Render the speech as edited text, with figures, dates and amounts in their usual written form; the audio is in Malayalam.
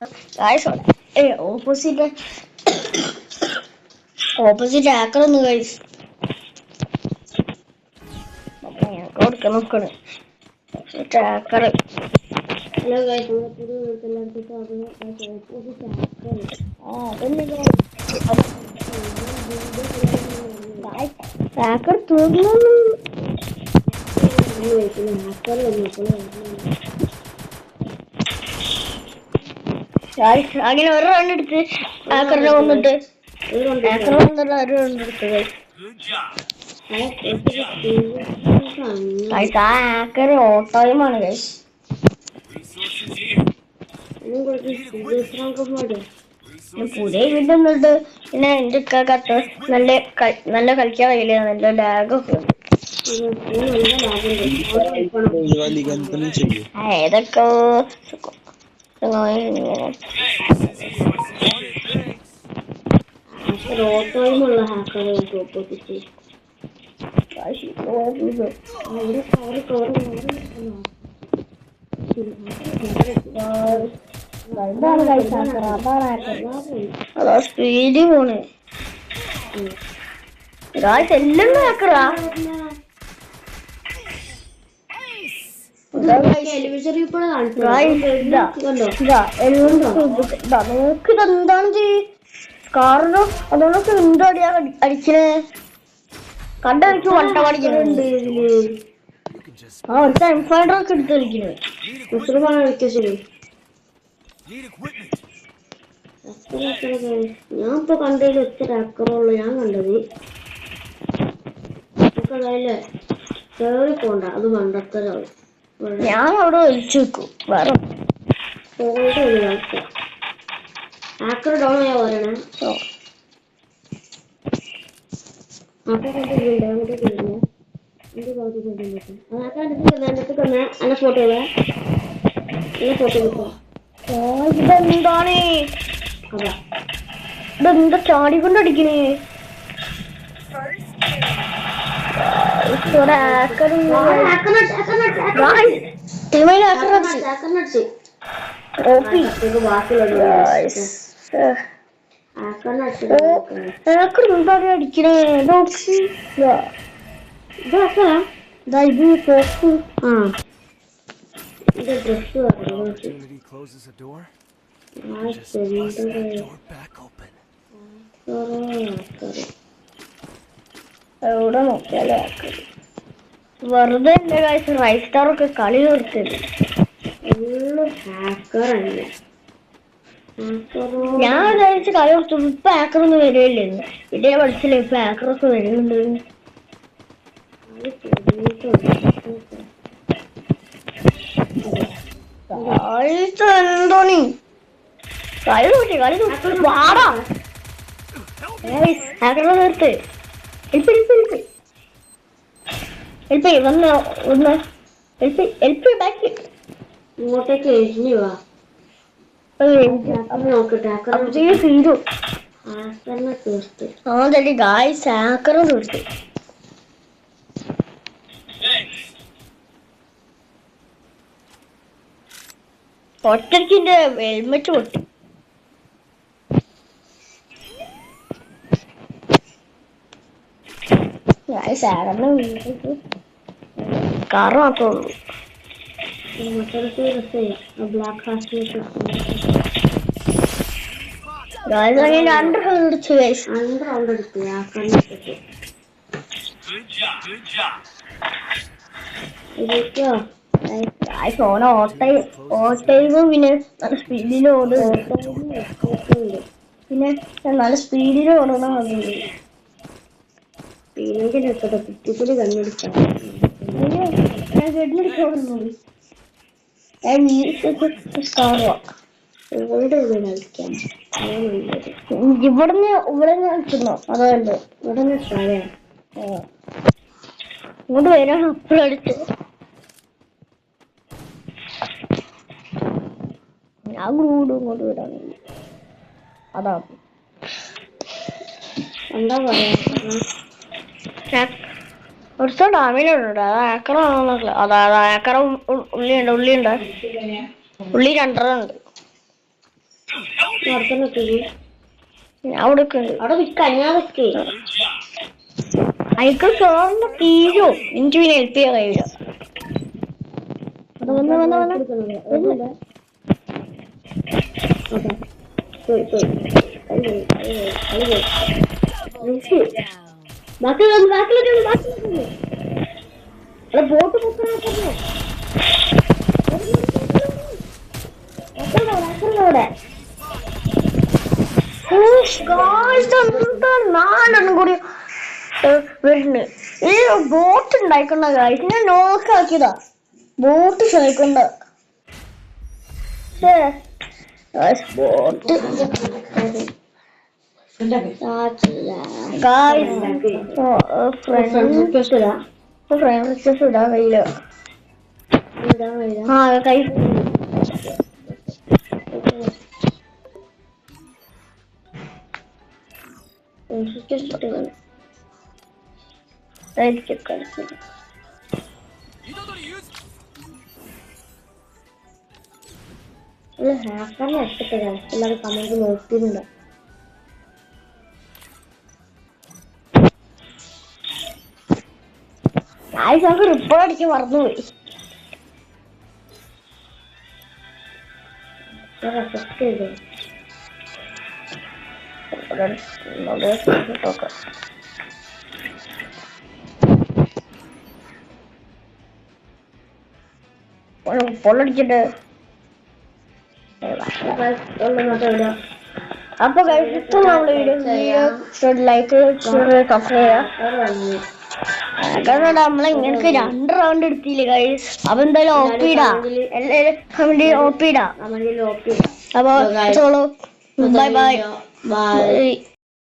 Guys, opposite opposite hacker ഒന്ന് guys. ഞങ്ങൾക്ക് കൊടുക്കാൻ നോക്കണം. Hacker. ഹലോ ഗൈസ്, എല്ലാവർക്കും ഹാക്കർ തോന്നുന്നു. അങ്ങനെ ഒരു റൺ എടുത്ത് ഹാക്കറിനെ വന്നിട്ട് ഹാക്കർ വന്നിട്ട് ഒരു റൺ എടുത്ത് ഹാക്കർ ഓട്ടോയുമാണ് ഗൈസ്. പുതിയ വീട് വന്നിട്ട് പിന്നെ എന്റെ കത്ത് നല്ല കളിക്കാൻ കഴിയില്ല. നല്ല ലാഗൊക്കെ ഏതൊക്കെ ഓട്ടോയിലുള്ള ഹാക്കറുകൾക്ക് ഓപ്പോസിറ്റ് അതാ സ്പീഡ് പോണ്. എല്ലാം ഹാക്കറാ. നോക്കിതെന്താണ് കാരണം അതുകൊണ്ടൊക്കെ എന്തോ അടിയാ അടിക്കണേ. കണ്ടെനിക്ക് വട്ട പഠിക്കുന്നുണ്ട്. ആ ഒരു ടൈം ഫൈൻഡറൊക്കെ എടുത്ത് കളിക്കുന്നത്. ഞാൻ ഇപ്പൊ കണ്ടതിൽ ഒത്തിരി അക്കറുള്ള ഞാൻ കണ്ടത് നമുക്കതല്ലേ കേറി പോണ്ട. അത് കണ്ടെത്തലാണ്. ഞാൻ അവിടെ ഒളിച്ചു വെക്കും. വേറെ ആക്കർ ഡൗൺ ആയാ പറയണേ. ഇതെന്താണ് ഇതെന്താ ചാടിക്കൊണ്ടടിക്കണേ. അടിക്കണേ എവിടെ നോക്കിയാലേ വെറുതെ എന്റെ കാഴ്ച റൈസ് സ്റ്റാറൊക്കെ കളി നിർത്തിയത്. ഞാൻ വിചാരിച്ച് കളി നിർത്തും. ഇപ്പൊ ഹാക്കറൊന്നും വരികയില്ലെന്ന്. ഇതേ പഠിച്ചില്ല ഇപ്പൊ ഹാക്കറൊക്കെ വരുന്നുണ്ട്. എന്തോണി കളി നോക്കി വാടാ ഹാക്കറെ നിർത്ത്. ഇങ്ങോട്ടേക്ക് എഴുതി വാ. നോക്കട്ടെ തീർത്ത് ഗായ്സ് ഹാക്കറെ തീർത്ത്. ഒറ്റക്കിന്റെ ഹെൽമെറ്റ് പൊട്ടി. കാറ് മാത്രമേ ഉള്ളൂ. രണ്ട് റൗണ്ട് എടുത്തു. ഓട്ടയും പിന്നെ നല്ല സ്പീഡിൽ ഓടും. പിന്നെ നല്ല സ്പീഡിൽ ഓടണം. കുറ്റിക്കുടി കണ്ണെടുക്കാം. ഇവിടുന്ന് കളിക്കുന്നോ അതല്ലേ ഇവിടുന്ന് ഇങ്ങോട്ട് വരാൻ അപ്പോഴടുത്ത് ഞാൻ കൂടും ഇങ്ങോട്ട് വരാണെങ്കിൽ. അതാ എന്താ പറയാ കുറച്ച് ഡാമേജുണ്ട്. അത് ഏക്കറാണോന്നല്ല. അതാ ഏക്കറ ഉള്ളിയുണ്ട്. ഉള്ളി 2 ഉണ്ട്. അടുത്തന്നെ വെക്കേ. ഞാൻ അവിടെ ഉണ്ട്. അവിടെ വിൽക്കാൻ ഞാൻ വെക്കേ. അയക്ക് സോറിന് തീരോ എനിക്ക് പിന്നെ ഹെൽപ്പ് ചെയ്യാൻ കഴിയില്ല. ബോട്ട് നാലെണ്ണം കൂടി വരുന്നു. ഈ ബോട്ട് ഉണ്ടായിക്കൊണ്ട കാര്യം ഞാൻ നോക്കാക്കിയതാ. ബോട്ട് ശ്രമിക്കണ്ട. ബോട്ട് ഫ്രണ്ട് ഇടാൻ കഴിയില്ല. ആ കൈ ഹാക്കറിനെ ഇഷ്ടപ്പെടാം. എല്ലാവരും കമന്റ് നോക്കിയിട്ടുണ്ട്. നമുക്ക് റിപ്പോർട്ട് അടിച്ച് മറന്നുപോയി. പൊള്ളടിച്ചിട്ട് അപ്പൊ കഴിച്ചിട്ട് നമ്മുടെ വീഡിയോ ലൈക്ക് സബ്സ്ക്രൈബ് ചെയ്യാം. കാരണം നമ്മളെ ഇങ്ങനത്തെ 2 റൗണ്ട് എടുത്തില്ലേ ഗൈസ്. അപ്പൊ എന്തായാലും ഓപ്പിടാ. എല്ലാരും കമന്റ് ഓപ്പിടാ. അപ്പൊ ബൈ ബൈ.